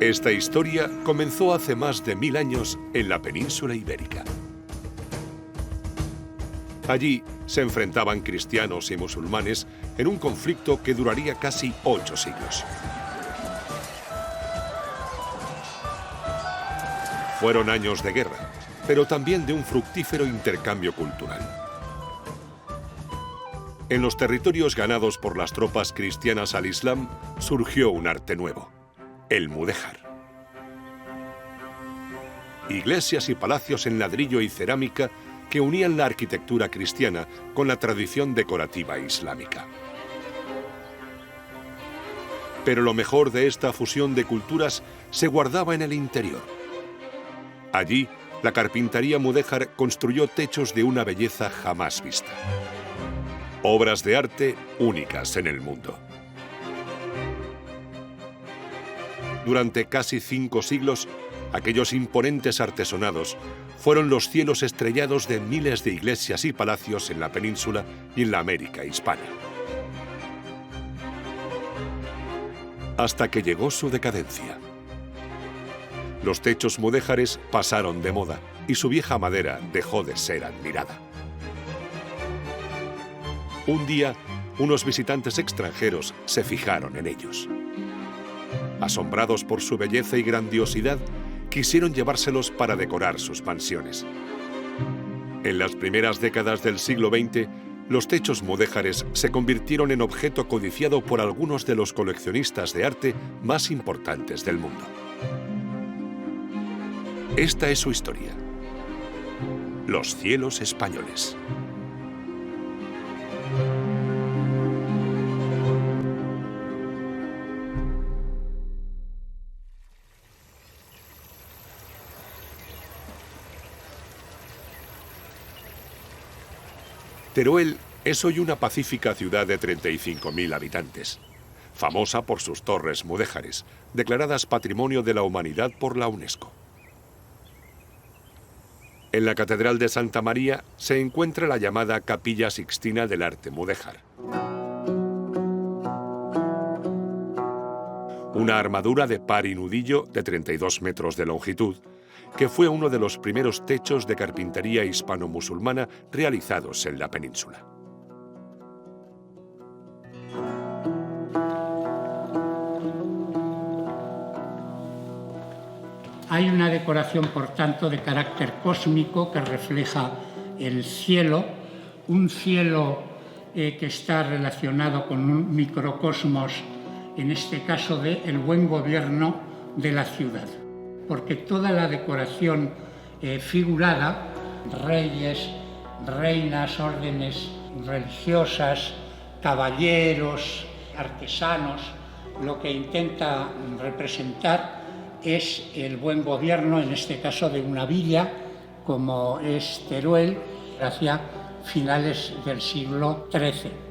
Esta historia comenzó hace más de 1000 años en la península ibérica. Allí se enfrentaban cristianos y musulmanes en un conflicto que duraría casi 8 siglos. Fueron años de guerra, pero también de un fructífero intercambio cultural. En los territorios ganados por las tropas cristianas al Islam surgió un arte nuevo, el mudéjar. Iglesias y palacios en ladrillo y cerámica que unían la arquitectura cristiana con la tradición decorativa islámica. Pero lo mejor de esta fusión de culturas se guardaba en el interior. Allí, la carpintería mudéjar construyó techos de una belleza jamás vista. Obras de arte únicas en el mundo. Durante casi 5 siglos, aquellos imponentes artesonados fueron los cielos estrellados de miles de iglesias y palacios en la península y en la América hispana. Hasta que llegó su decadencia. Los techos mudéjares pasaron de moda y su vieja madera dejó de ser admirada. Un día, unos visitantes extranjeros se fijaron en ellos. Asombrados por su belleza y grandiosidad, quisieron llevárselos para decorar sus mansiones. En las primeras décadas del siglo XX, los techos mudéjares se convirtieron en objeto codiciado por algunos de los coleccionistas de arte más importantes del mundo. Esta es su historia. Los cielos españoles. Teruel es hoy una pacífica ciudad de 35.000 habitantes, famosa por sus torres mudéjares, declaradas Patrimonio de la Humanidad por la UNESCO. En la Catedral de Santa María se encuentra la llamada Capilla Sixtina del arte mudéjar. Una armadura de par y nudillo de 32 metros de longitud, que fue uno de los primeros techos de carpintería hispano-musulmana realizados en la península. Hay una decoración, por tanto, de carácter cósmico que refleja el cielo, un cielo que está relacionado con un microcosmos, en este caso de el buen gobierno de la ciudad. Porque toda la decoración figurada, reyes, reinas, órdenes religiosas, caballeros, artesanos, lo que intenta representar es el buen gobierno, en este caso de una villa como es Teruel, hacia finales del siglo XIII.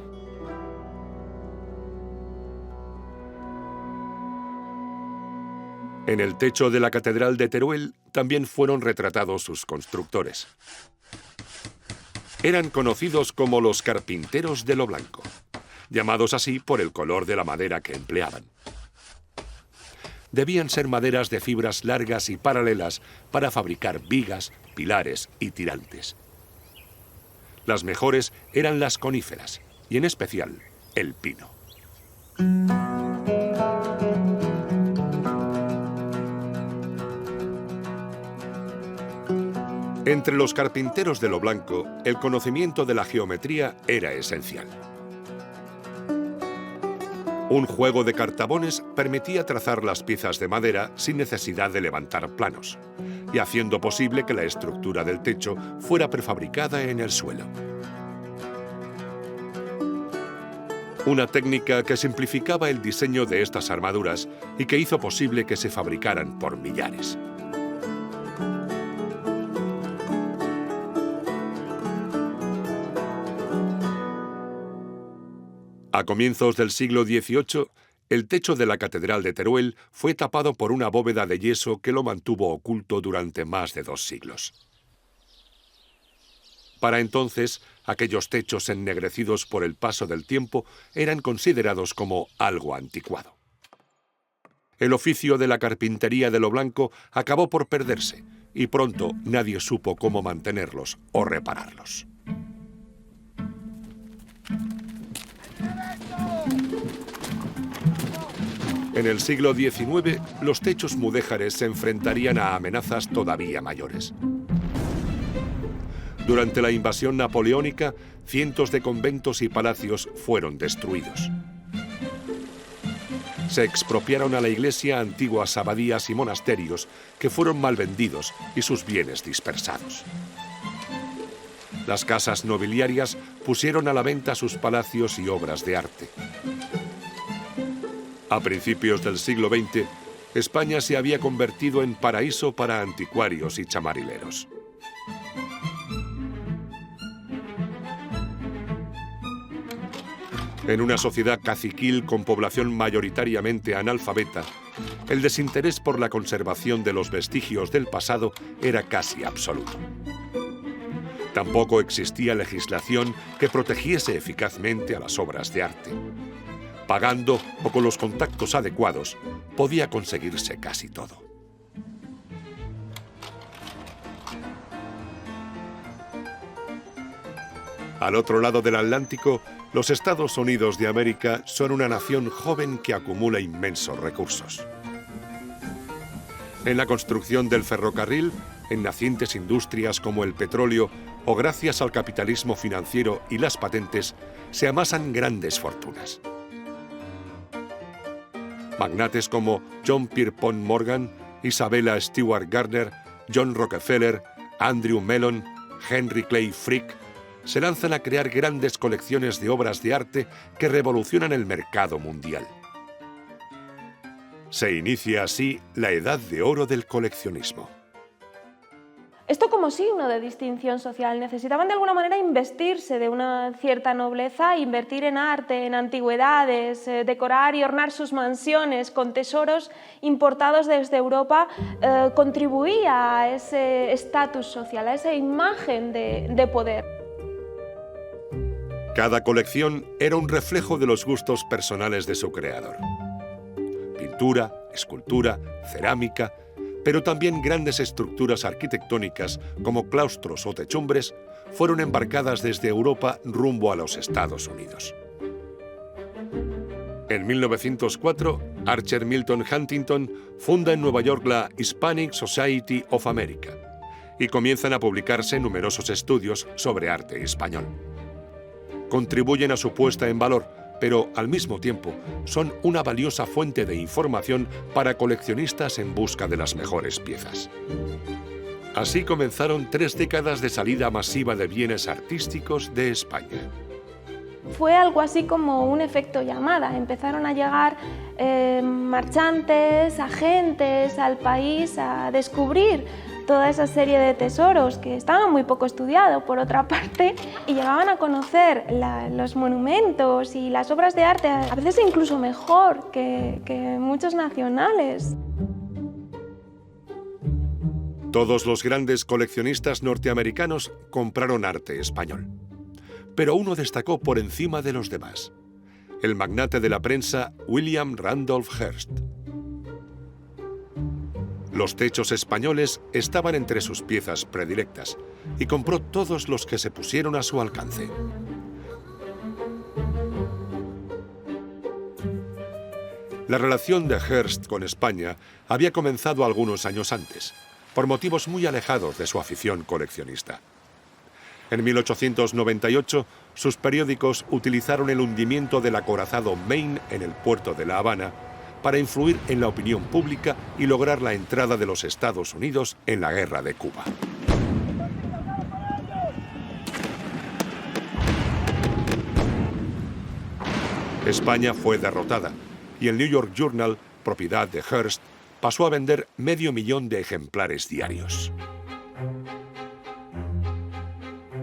En el techo de la Catedral de Teruel también fueron retratados sus constructores. Eran conocidos como los carpinteros de lo blanco, llamados así por el color de la madera que empleaban. Debían ser maderas de fibras largas y paralelas para fabricar vigas, pilares y tirantes. Las mejores eran las coníferas, y en especial el pino. Entre los carpinteros de lo blanco, el conocimiento de la geometría era esencial. Un juego de cartabones permitía trazar las piezas de madera sin necesidad de levantar planos, y haciendo posible que la estructura del techo fuera prefabricada en el suelo. Una técnica que simplificaba el diseño de estas armaduras y que hizo posible que se fabricaran por millares. A comienzos del siglo XVIII, el techo de la Catedral de Teruel fue tapado por una bóveda de yeso que lo mantuvo oculto durante más de 2 siglos. Para entonces, aquellos techos ennegrecidos por el paso del tiempo eran considerados como algo anticuado. El oficio de la carpintería de lo blanco acabó por perderse y pronto nadie supo cómo mantenerlos o repararlos. En el siglo XIX, los techos mudéjares se enfrentarían a amenazas todavía mayores. Durante la invasión napoleónica, cientos de conventos y palacios fueron destruidos. Se expropiaron a la Iglesia antiguas abadías y monasterios que fueron mal vendidos y sus bienes dispersados. Las casas nobiliarias pusieron a la venta sus palacios y obras de arte. A principios del siglo XX, España se había convertido en paraíso para anticuarios y chamarileros. En una sociedad caciquil con población mayoritariamente analfabeta, el desinterés por la conservación de los vestigios del pasado era casi absoluto. Tampoco existía legislación que protegiese eficazmente a las obras de arte. Pagando o con los contactos adecuados, podía conseguirse casi todo. Al otro lado del Atlántico, los Estados Unidos de América son una nación joven que acumula inmensos recursos. En la construcción del ferrocarril, en nacientes industrias como el petróleo o gracias al capitalismo financiero y las patentes, se amasan grandes fortunas. Magnates como John Pierpont Morgan, Isabella Stewart Gardner, John Rockefeller, Andrew Mellon, Henry Clay Frick se lanzan a crear grandes colecciones de obras de arte que revolucionan el mercado mundial. Se inicia así la edad de oro del coleccionismo. Esto como signo de distinción social. Necesitaban de alguna manera investirse de una cierta nobleza, invertir en arte, en antigüedades, decorar y ornar sus mansiones con tesoros importados desde Europa, contribuía a ese estatus social, a esa imagen de poder. Cada colección era un reflejo de los gustos personales de su creador. Pintura, escultura, cerámica, pero también grandes estructuras arquitectónicas como claustros o techumbres fueron embarcadas desde Europa rumbo a los Estados Unidos. En 1904, Archer Milton Huntington funda en Nueva York la Hispanic Society of America y comienzan a publicarse numerosos estudios sobre arte español. Contribuyen a su puesta en valor, pero al mismo tiempo son una valiosa fuente de información para coleccionistas en busca de las mejores piezas. Así comenzaron 3 décadas de salida masiva de bienes artísticos de España. Fue algo así como un efecto llamada. Empezaron a llegar marchantes, agentes al país a descubrir toda esa serie de tesoros que estaban muy poco estudiados, por otra parte, y llegaban a conocer los monumentos y las obras de arte, a veces incluso mejor que muchos nacionales. Todos los grandes coleccionistas norteamericanos compraron arte español. Pero uno destacó por encima de los demás: el magnate de la prensa William Randolph Hearst. Los techos españoles estaban entre sus piezas predilectas y compró todos los que se pusieron a su alcance. La relación de Hearst con España había comenzado algunos años antes, por motivos muy alejados de su afición coleccionista. En 1898, sus periódicos utilizaron el hundimiento del acorazado Maine en el puerto de La Habana para influir en la opinión pública y lograr la entrada de los Estados Unidos en la Guerra de Cuba. España fue derrotada y el New York Journal, propiedad de Hearst, pasó a vender 500.000 de ejemplares diarios.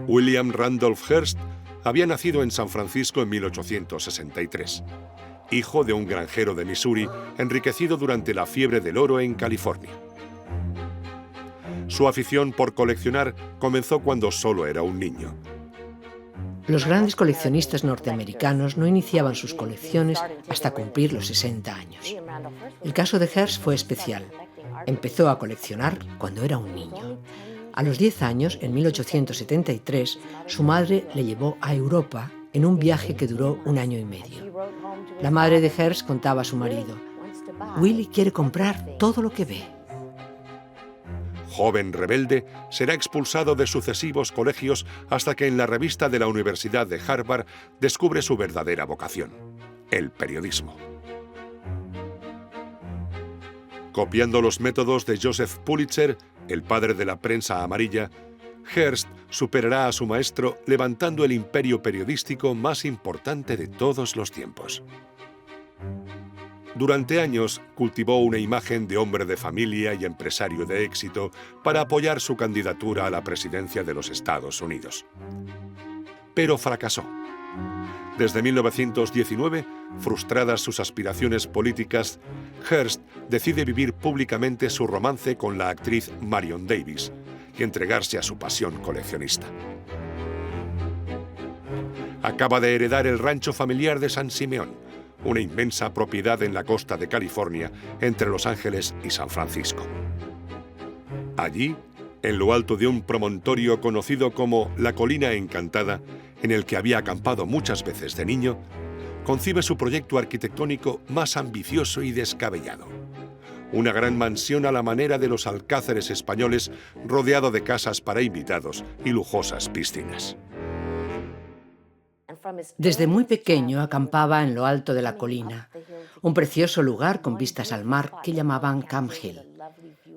William Randolph Hearst había nacido en San Francisco en 1863. Hijo de un granjero de Missouri, enriquecido durante la fiebre del oro en California. Su afición por coleccionar comenzó cuando solo era un niño. Los grandes coleccionistas norteamericanos no iniciaban sus colecciones hasta cumplir los 60 años. El caso de Hearst fue especial. Empezó a coleccionar cuando era un niño. A los 10 años, en 1873, su madre le llevó a Europa en un viaje que duró 1 año y medio. La madre de Hearst contaba a su marido: «Willie quiere comprar todo lo que ve». Joven rebelde, será expulsado de sucesivos colegios hasta que en la revista de la Universidad de Harvard descubre su verdadera vocación: el periodismo. Copiando los métodos de Joseph Pulitzer, el padre de la prensa amarilla, Hearst superará a su maestro levantando el imperio periodístico más importante de todos los tiempos. Durante años cultivó una imagen de hombre de familia y empresario de éxito para apoyar su candidatura a la presidencia de los Estados Unidos. Pero fracasó. Desde 1919, frustradas sus aspiraciones políticas, Hearst decide vivir públicamente su romance con la actriz Marion Davies y entregarse a su pasión coleccionista. Acaba de heredar el rancho familiar de San Simeón, una inmensa propiedad en la costa de California, entre Los Ángeles y San Francisco. Allí, en lo alto de un promontorio conocido como la Colina Encantada, en el que había acampado muchas veces de niño, concibe su proyecto arquitectónico más ambicioso y descabellado: una gran mansión a la manera de los alcázares españoles, rodeado de casas para invitados y lujosas piscinas. Desde muy pequeño acampaba en lo alto de la colina, un precioso lugar con vistas al mar que llamaban Camp Hill.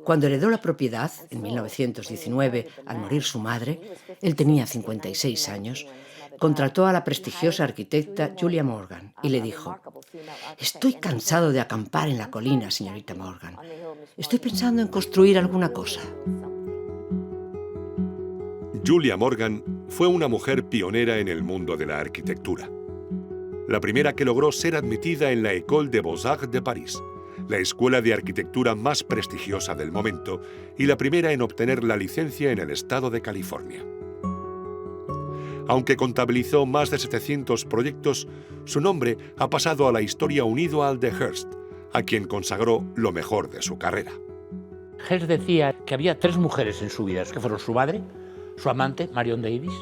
Cuando heredó la propiedad, en 1919, al morir su madre, él tenía 56 años, contrató a la prestigiosa arquitecta Julia Morgan y le dijo: «Estoy cansado de acampar en la colina, señorita Morgan. Estoy pensando en construir alguna cosa». Julia Morgan fue una mujer pionera en el mundo de la arquitectura. La primera que logró ser admitida en la École des Beaux-Arts de París, la escuela de arquitectura más prestigiosa del momento, y la primera en obtener la licencia en el estado de California. Aunque contabilizó más de 700 proyectos, su nombre ha pasado a la historia unido al de Hearst, a quien consagró lo mejor de su carrera. Hearst decía que había 3 mujeres en su vida, que fueron su madre, su amante, Marion Davies,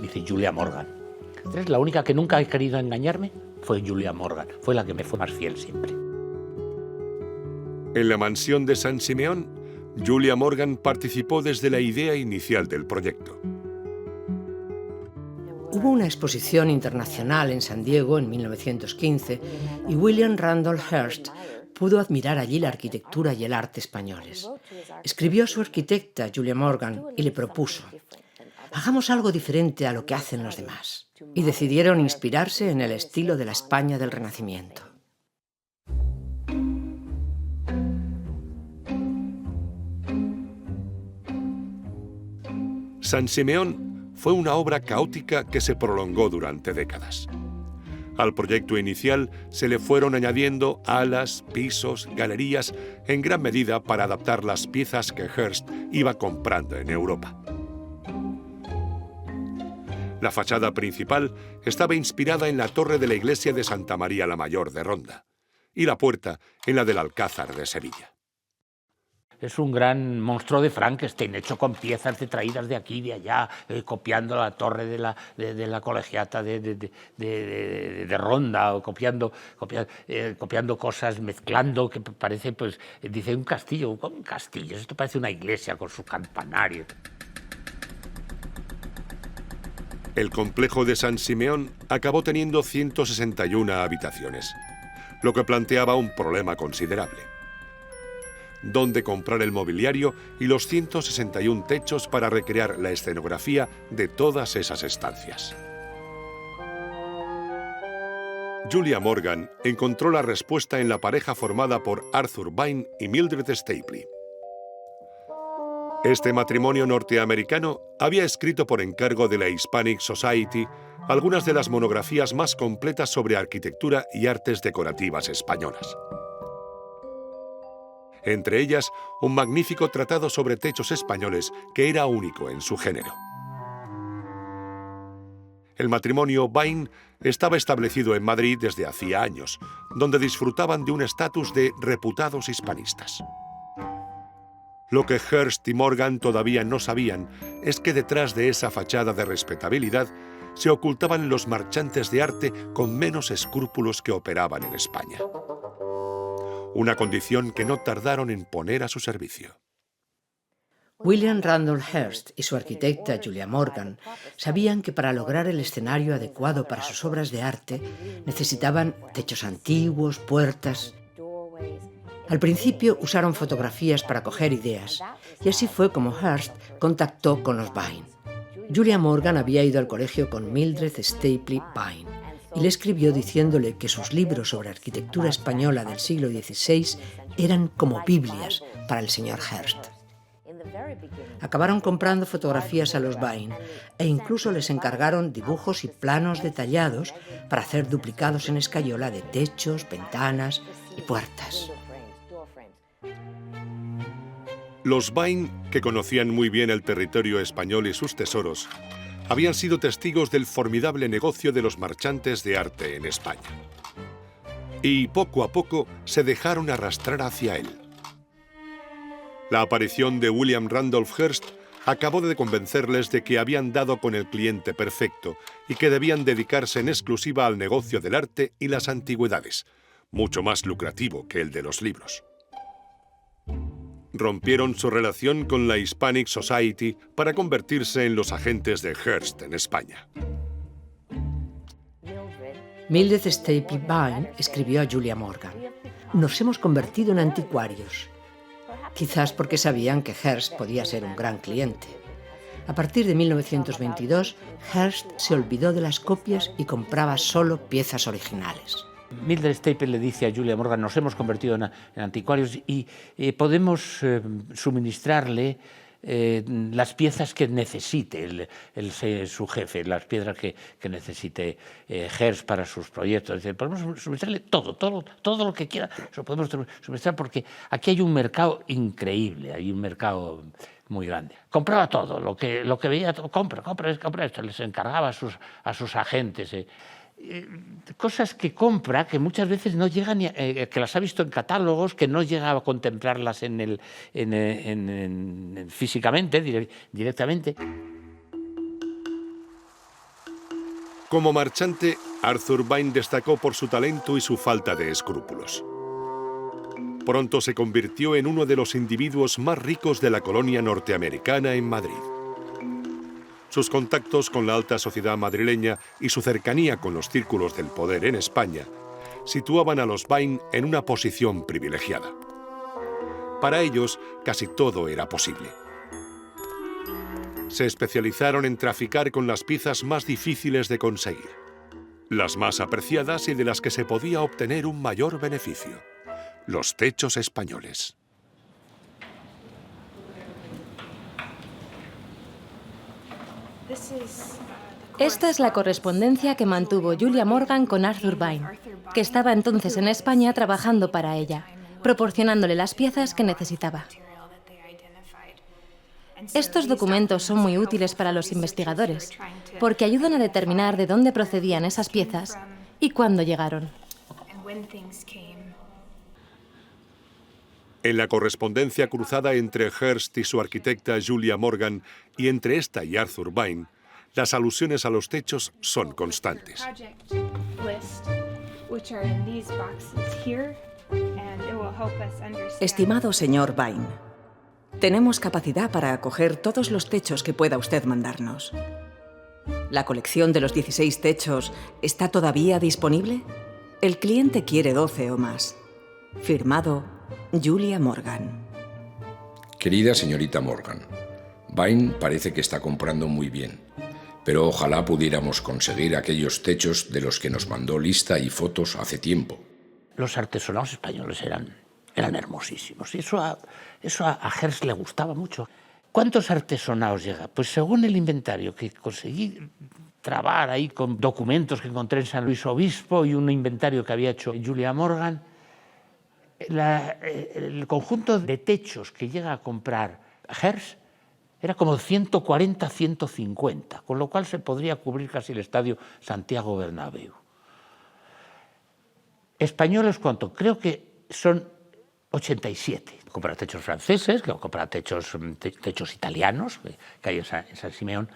dice Julia Morgan. La única que nunca he querido engañarme fue Julia Morgan, fue la que me fue más fiel siempre. En la mansión de San Simeón, Julia Morgan participó desde la idea inicial del proyecto. Hubo una exposición internacional en San Diego en 1915 y William Randolph Hearst pudo admirar allí la arquitectura y el arte españoles. Escribió a su arquitecta, Julia Morgan, y le propuso: «Hagamos algo diferente a lo que hacen los demás». Y decidieron inspirarse en el estilo de la España del Renacimiento. San Simeón fue una obra caótica que se prolongó durante décadas. Al proyecto inicial se le fueron añadiendo alas, pisos, galerías, en gran medida para adaptar las piezas que Hearst iba comprando en Europa. La fachada principal estaba inspirada en la torre de la iglesia de Santa María la Mayor de Ronda y la puerta en la del Alcázar de Sevilla. Es un gran monstruo de Frankenstein, hecho con piezas traídas de aquí y de allá, copiando la torre de la colegiata de Ronda, o copiando cosas, mezclando, que parece, pues, dice un castillo, esto parece una iglesia con sus campanarios. El complejo de San Simeón acabó teniendo 161 habitaciones, lo que planteaba un problema considerable: dónde comprar el mobiliario y los 161 techos para recrear la escenografía de todas esas estancias. Julia Morgan encontró la respuesta en la pareja formada por Arthur Vine y Mildred Stapley. Este matrimonio norteamericano había escrito por encargo de la Hispanic Society algunas de las monografías más completas sobre arquitectura y artes decorativas españolas. Entre ellas, un magnífico tratado sobre techos españoles que era único en su género. El matrimonio Vine estaba establecido en Madrid desde hacía años, donde disfrutaban de un estatus de reputados hispanistas. Lo que Hearst y Morgan todavía no sabían es que detrás de esa fachada de respetabilidad se ocultaban los marchantes de arte con menos escrúpulos que operaban en España. Una condición que no tardaron en poner a su servicio. William Randolph Hearst y su arquitecta Julia Morgan sabían que para lograr el escenario adecuado para sus obras de arte necesitaban techos antiguos, puertas. Al principio usaron fotografías para coger ideas, y así fue como Hearst contactó con los Vine. Julia Morgan había ido al colegio con Mildred Stapley Vine y le escribió diciéndole que sus libros sobre arquitectura española del siglo XVI eran como Biblias para el señor Hearst. Acabaron comprando fotografías a los Vine e incluso les encargaron dibujos y planos detallados para hacer duplicados en escayola de techos, ventanas y puertas. Los Vine, que conocían muy bien el territorio español y sus tesoros, habían sido testigos del formidable negocio de los marchantes de arte en España. Y poco a poco se dejaron arrastrar hacia él. La aparición de William Randolph Hearst acabó de convencerles de que habían dado con el cliente perfecto y que debían dedicarse en exclusiva al negocio del arte y las antigüedades, mucho más lucrativo que el de los libros. Rompieron su relación con la Hispanic Society para convertirse en los agentes de Hearst en España. Mildred Stapley Vine escribió a Julia Morgan: «Nos hemos convertido en anticuarios», quizás porque sabían que Hearst podía ser un gran cliente. A partir de 1922, Hearst se olvidó de las copias y compraba solo piezas originales. Mildred Stapley le dice a Julia Morgan: nos hemos convertido en anticuarios y podemos suministrarle las piezas que necesite su jefe, las piezas que necesite Hearst para sus proyectos. Dice, podemos suministrarle todo lo que quiera, lo podemos suministrar porque aquí hay un mercado increíble, hay un mercado muy grande. Compraba todo, lo que veía, compra esto, les encargaba a sus agentes. Cosas que compra que muchas veces no llegan, que las ha visto en catálogos, que no llega a contemplarlas físicamente, directamente. Como marchante, Arthur Vine destacó por su talento y su falta de escrúpulos. Pronto se convirtió en uno de los individuos más ricos de la colonia norteamericana en Madrid. Sus contactos con la alta sociedad madrileña y su cercanía con los círculos del poder en España situaban a los Vine en una posición privilegiada. Para ellos, casi todo era posible. Se especializaron en traficar con las piezas más difíciles de conseguir, las más apreciadas y de las que se podía obtener un mayor beneficio: los techos españoles. Esta es la correspondencia que mantuvo Julia Morgan con Arthur Vine, que estaba entonces en España trabajando para ella, proporcionándole las piezas que necesitaba. Estos documentos son muy útiles para los investigadores, porque ayudan a determinar de dónde procedían esas piezas y cuándo llegaron. En la correspondencia cruzada entre Hearst y su arquitecta Julia Morgan y entre esta y Arthur Vine, las alusiones a los techos son constantes. Estimado señor Vine, tenemos capacidad para acoger todos los techos que pueda usted mandarnos. ¿La colección de los 16 techos está todavía disponible? El cliente quiere 12 o más. Firmado Julia Morgan. Querida señorita Morgan, Vine parece que está comprando muy bien, pero ojalá pudiéramos conseguir aquellos techos de los que nos mandó lista y fotos hace tiempo. Los artesonados españoles eran hermosísimos y eso a Hearst le gustaba mucho. ¿Cuántos artesonados llega? Pues según el inventario que conseguí trabar ahí con documentos que encontré en San Luis Obispo y un inventario que había hecho Julia Morgan, el conjunto de techos que llega a comprar Hearst Era como 140-150, con lo cual se podría cubrir casi el estadio Santiago Bernabéu. Españoles, ¿cuánto? Creo que son 87. Compra techos franceses, compra techos italianos que hay en San Simeón,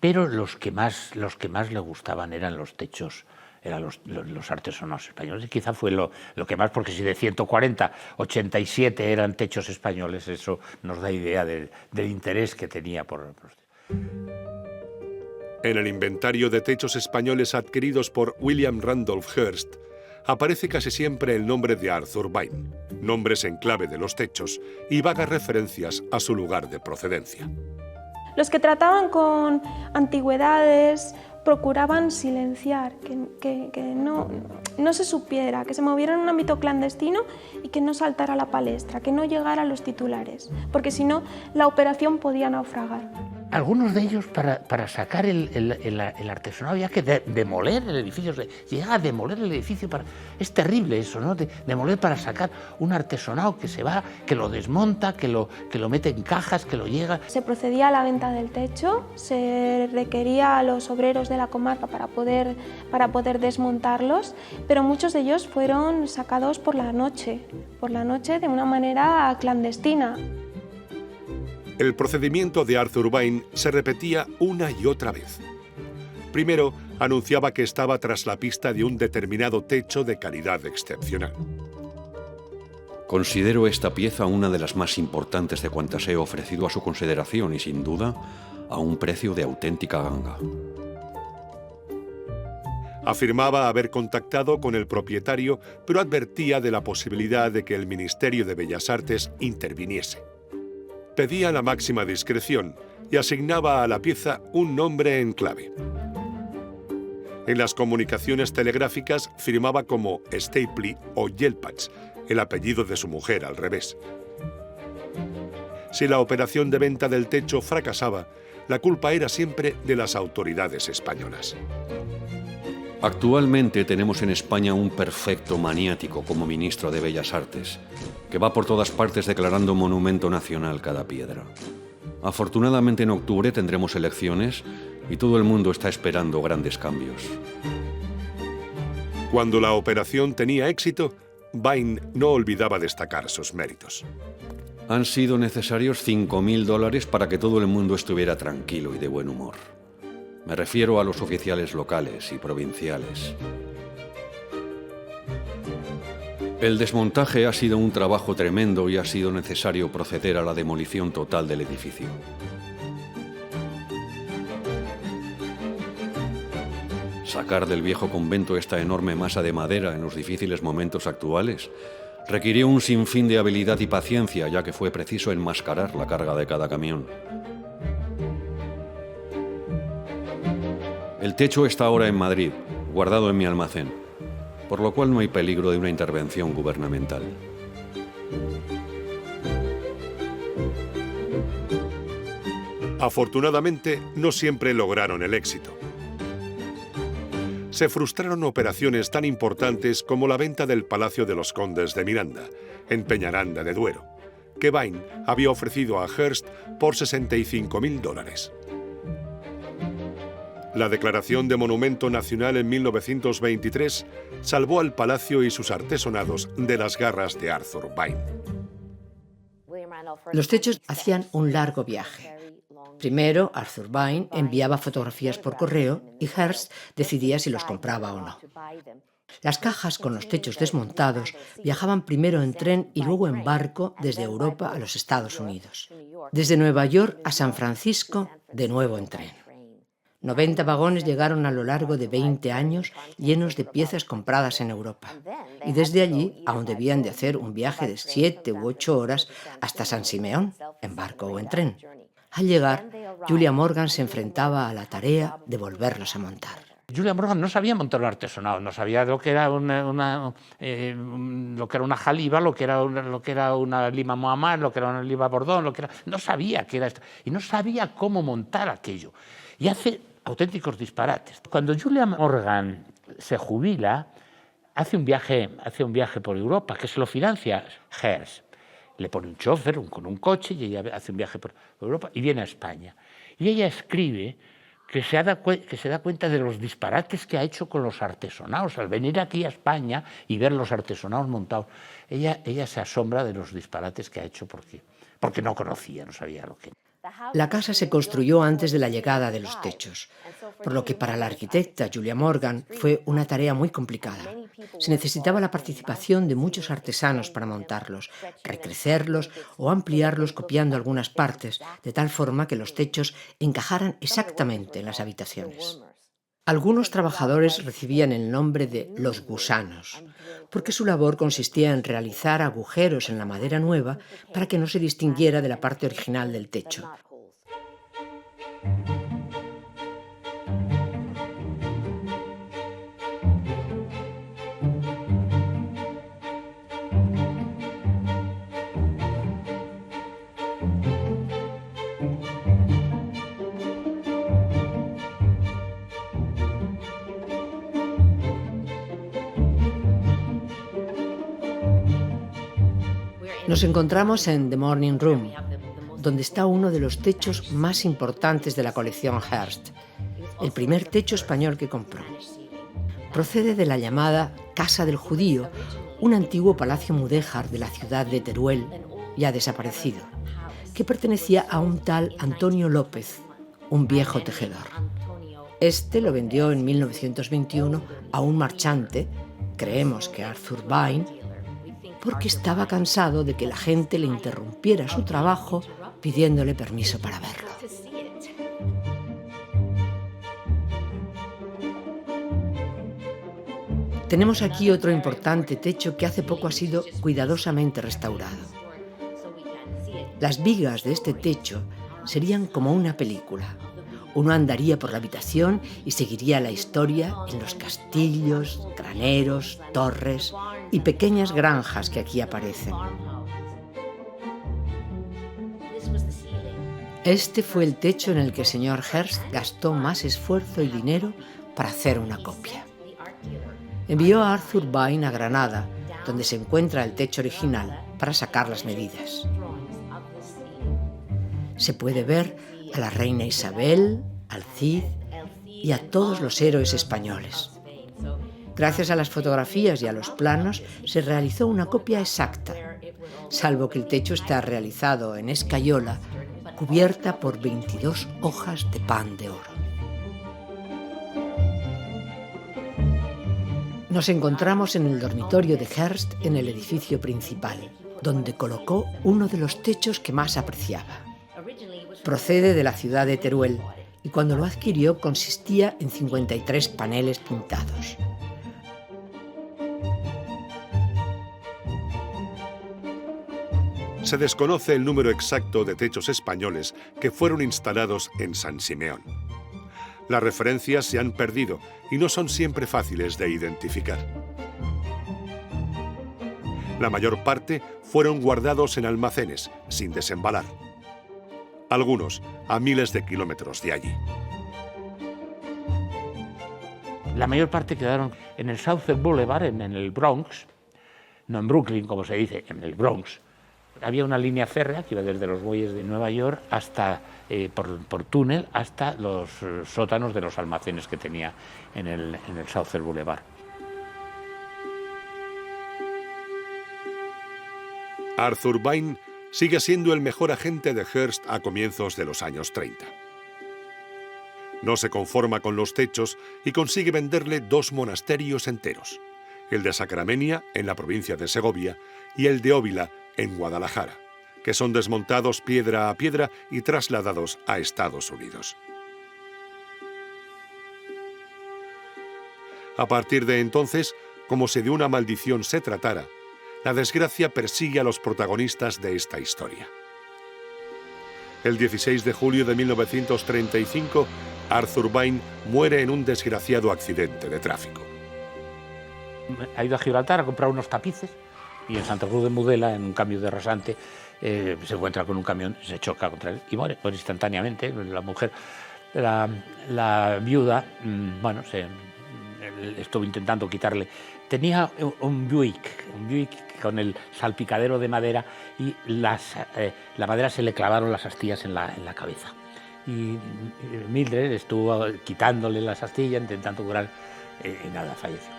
pero los que más le gustaban eran los techos, eran los artesanos españoles, y quizá fue lo que más, porque si de 140, 87 eran techos españoles, eso nos da idea del interés que tenía por los techos. En el inventario de techos españoles adquiridos por William Randolph Hearst, aparece casi siempre el nombre de Arthur Vine, nombres en clave de los techos y vagas referencias a su lugar de procedencia. Los que trataban con antigüedades procuraban silenciar, que no se supiera, que se moviera en un ámbito clandestino y que no saltara a la palestra, que no llegara a los titulares, porque si no, la operación podía naufragar. Algunos de ellos, para sacar el artesanado, había que demoler el edificio, llegar a demoler el edificio. Es terrible eso, ¿no? Demoler para sacar un artesanado que se va, que lo desmonta, que lo mete en cajas, que lo llega. Se procedía a la venta del techo, se requería a los obreros de la comarca para poder desmontarlos, pero muchos de ellos fueron sacados por la noche de una manera clandestina. El procedimiento de Arthur Vine se repetía una y otra vez. Primero, anunciaba que estaba tras la pista de un determinado techo de calidad excepcional. Considero esta pieza una de las más importantes de cuantas he ofrecido a su consideración y, sin duda, a un precio de auténtica ganga. Afirmaba haber contactado con el propietario, pero advertía de la posibilidad de que el Ministerio de Bellas Artes interviniese. Pedía la máxima discreción y asignaba a la pieza un nombre en clave. En las comunicaciones telegráficas firmaba como Stapley o Yelpach, el apellido de su mujer al revés. Si la operación de venta del techo fracasaba, la culpa era siempre de las autoridades españolas. Actualmente tenemos en España un perfecto maniático como ministro de Bellas Artes, que va por todas partes declarando monumento nacional cada piedra. Afortunadamente en octubre tendremos elecciones y todo el mundo está esperando grandes cambios. Cuando la operación tenía éxito, Vine no olvidaba destacar sus méritos. Han sido necesarios $5.000 para que todo el mundo estuviera tranquilo y de buen humor. Me refiero a los oficiales locales y provinciales. El desmontaje ha sido un trabajo tremendo y ha sido necesario proceder a la demolición total del edificio. Sacar del viejo convento esta enorme masa de madera en los difíciles momentos actuales requirió un sinfín de habilidad y paciencia, ya que fue preciso enmascarar la carga de cada camión. El techo está ahora en Madrid, guardado en mi almacén, por lo cual no hay peligro de una intervención gubernamental. Afortunadamente, no siempre lograron el éxito. Se frustraron operaciones tan importantes como la venta del Palacio de los Condes de Miranda, en Peñaranda de Duero, que Vine había ofrecido a Hearst por $65.000. La declaración de Monumento Nacional en 1923 salvó al palacio y sus artesonados de las garras de Arthur Vine. Los techos hacían un largo viaje. Primero, Arthur Vine enviaba fotografías por correo y Hearst decidía si los compraba o no. Las cajas con los techos desmontados viajaban primero en tren y luego en barco desde Europa a los Estados Unidos. Desde Nueva York a San Francisco, de nuevo en tren. 90 vagones llegaron a lo largo de 20 años llenos de piezas compradas en Europa. Y desde allí aún debían de hacer un viaje de 7 u 8 horas hasta San Simeón, en barco o en tren. Al llegar, Julia Morgan se enfrentaba a la tarea de volverlos a montar. Julia Morgan no sabía montar un artesonado, no sabía lo que era una jaliba, lo que era una lima Muhammad, lo que era una lima Bordón, no sabía qué era esto y no sabía cómo montar aquello. Y hace auténticos disparates. Cuando Julia Morgan se jubila, hace un viaje por Europa, que se lo financia Hearst. le pone un chofer con un coche y ella hace un viaje por Europa y viene a España. Y ella escribe que se da cuenta de los disparates que ha hecho con los artesonados. Al venir aquí a España y ver los artesonados montados, ella se asombra de los disparates que ha hecho porque no conocía, no sabía lo que era. La casa se construyó antes de la llegada de los techos, por lo que para la arquitecta Julia Morgan fue una tarea muy complicada. Se necesitaba la participación de muchos artesanos para montarlos, recrecerlos o ampliarlos copiando algunas partes, de tal forma que los techos encajaran exactamente en las habitaciones. Algunos trabajadores recibían el nombre de los gusanos, porque su labor consistía en realizar agujeros en la madera nueva para que no se distinguiera de la parte original del techo. Nos encontramos en The Morning Room, donde está uno de los techos más importantes de la colección Hearst, el primer techo español que compró. Procede de la llamada Casa del Judío, un antiguo palacio mudéjar de la ciudad de Teruel, ya desaparecido, que pertenecía a un tal Antonio López, un viejo tejedor. Este lo vendió en 1921 a un marchante, creemos que Arthur Vine, porque estaba cansado de que la gente le interrumpiera su trabajo pidiéndole permiso para verlo. Tenemos aquí otro importante techo que hace poco ha sido cuidadosamente restaurado. Las vigas de este techo serían como una película. Uno andaría por la habitación y seguiría la historia en los castillos, graneros, torres y pequeñas granjas que aquí aparecen. Este fue el techo en el que el señor Hearst gastó más esfuerzo y dinero para hacer una copia. Envió a Arthur Vine a Granada, donde se encuentra el techo original, para sacar las medidas. Se puede ver a la reina Isabel, al Cid y a todos los héroes españoles. Gracias a las fotografías y a los planos se realizó una copia exacta, salvo que el techo está realizado en escayola cubierta por 22 hojas de pan de oro. Nos encontramos en el dormitorio de Hearst en el edificio principal, donde colocó uno de los techos que más apreciaba. Procede de la ciudad de Teruel y cuando lo adquirió consistía en 53 paneles pintados. Se desconoce el número exacto de techos españoles que fueron instalados en San Simeón. Las referencias se han perdido y no son siempre fáciles de identificar. La mayor parte fueron guardados en almacenes, sin desembalar. Algunos a miles de kilómetros de allí. La mayor parte quedaron en el Southern Boulevard, en el Bronx, no en Brooklyn, como se dice, en el Bronx. Había una línea férrea que iba desde los muelles de Nueva York hasta, por túnel, hasta los sótanos de los almacenes que tenía en el Southern Boulevard. Arthur Vine sigue siendo el mejor agente de Hearst a comienzos de los años 30. No se conforma con los techos y consigue venderle 2 monasterios enteros, el de Sacramenia, en la provincia de Segovia, y el de Óvila, en Guadalajara, que son desmontados piedra a piedra y trasladados a Estados Unidos. A partir de entonces, como si de una maldición se tratara, la desgracia persigue a los protagonistas de esta historia. El 16 de julio de 1935, Arthur Vine muere en un desgraciado accidente de tráfico. Ha ido a Gibraltar a comprar unos tapices y en Santa Cruz de Mudela, en un cambio de rasante, se encuentra con un camión, se choca contra él y muere instantáneamente. La mujer, la viuda, estuvo intentando quitarle tenía un Buick con el salpicadero de madera y la madera se le clavaron las astillas en la cabeza. Y Mildred estuvo quitándole las astillas, intentando curar, y nada, falleció.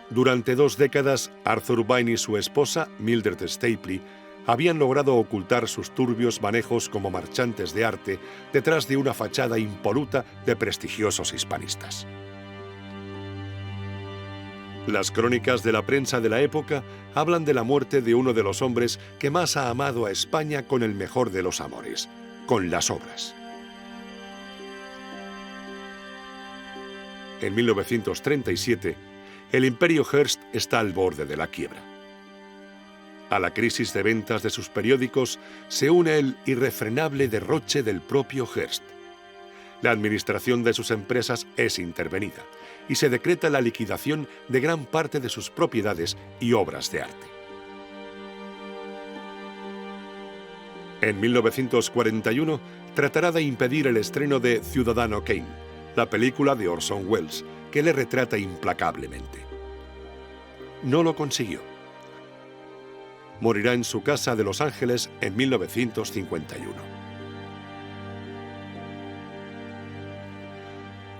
Durante 2 décadas, Arthur Vine y su esposa, Mildred Stapley, habían logrado ocultar sus turbios manejos como marchantes de arte detrás de una fachada impoluta de prestigiosos hispanistas. Las crónicas de la prensa de la época hablan de la muerte de uno de los hombres que más ha amado a España con el mejor de los amores, con las obras. En 1937, el imperio Hearst está al borde de la quiebra. A la crisis de ventas de sus periódicos se une el irrefrenable derroche del propio Hearst. La administración de sus empresas es intervenida y se decreta la liquidación de gran parte de sus propiedades y obras de arte. En 1941 tratará de impedir el estreno de Ciudadano Kane, la película de Orson Welles, que le retrata implacablemente. No lo consiguió. Morirá en su casa de Los Ángeles en 1951.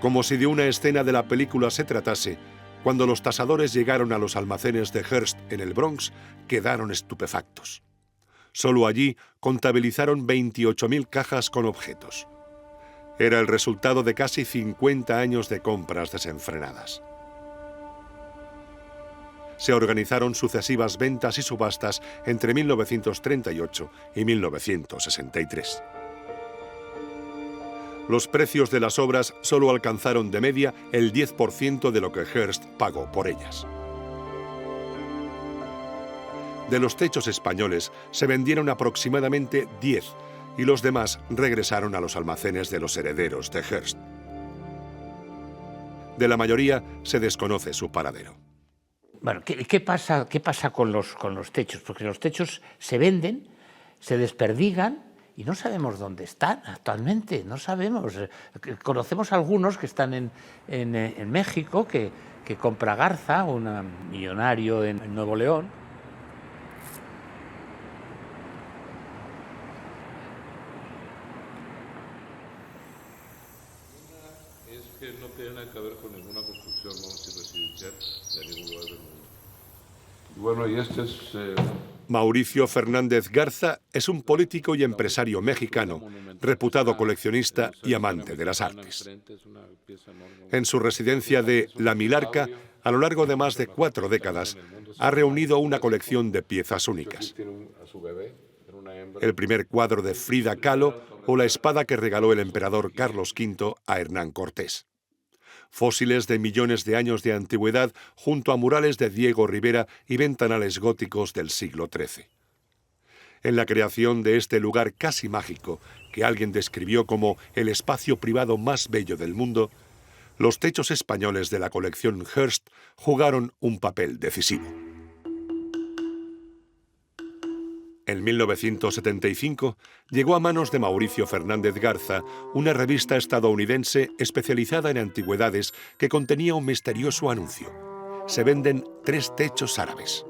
Como si de una escena de la película se tratase, cuando los tasadores llegaron a los almacenes de Hearst en el Bronx, quedaron estupefactos. Solo allí contabilizaron 28.000 cajas con objetos. Era el resultado de casi 50 años de compras desenfrenadas. Se organizaron sucesivas ventas y subastas entre 1938 y 1963. Los precios de las obras solo alcanzaron de media el 10% de lo que Hearst pagó por ellas. De los techos españoles se vendieron aproximadamente 10 y los demás regresaron a los almacenes de los herederos de Hearst. De la mayoría se desconoce su paradero. Bueno, ¿qué pasa con los techos? Porque los techos se venden, se desperdigan y no sabemos dónde están actualmente, no sabemos. Conocemos algunos que están en México, que compra Garza, un millonario en Nuevo León. Es que no tiene nada que ver con ninguna construcción, vamos a decir, residencial de ningún lugar del mundo. Y bueno, y este es... Mauricio Fernández Garza es un político y empresario mexicano, reputado coleccionista y amante de las artes. En su residencia de La Milarca, a lo largo de más de 4 décadas, ha reunido una colección de piezas únicas. El primer cuadro de Frida Kahlo o la espada que regaló el emperador Carlos V a Hernán Cortés. Fósiles de millones de años de antigüedad junto a murales de Diego Rivera y ventanales góticos del siglo XIII. En la creación de este lugar casi mágico, que alguien describió como el espacio privado más bello del mundo, los techos españoles de la colección Hearst jugaron un papel decisivo. En 1975 llegó a manos de Mauricio Fernández Garza una revista estadounidense especializada en antigüedades que contenía un misterioso anuncio. Se venden 3 techos árabes.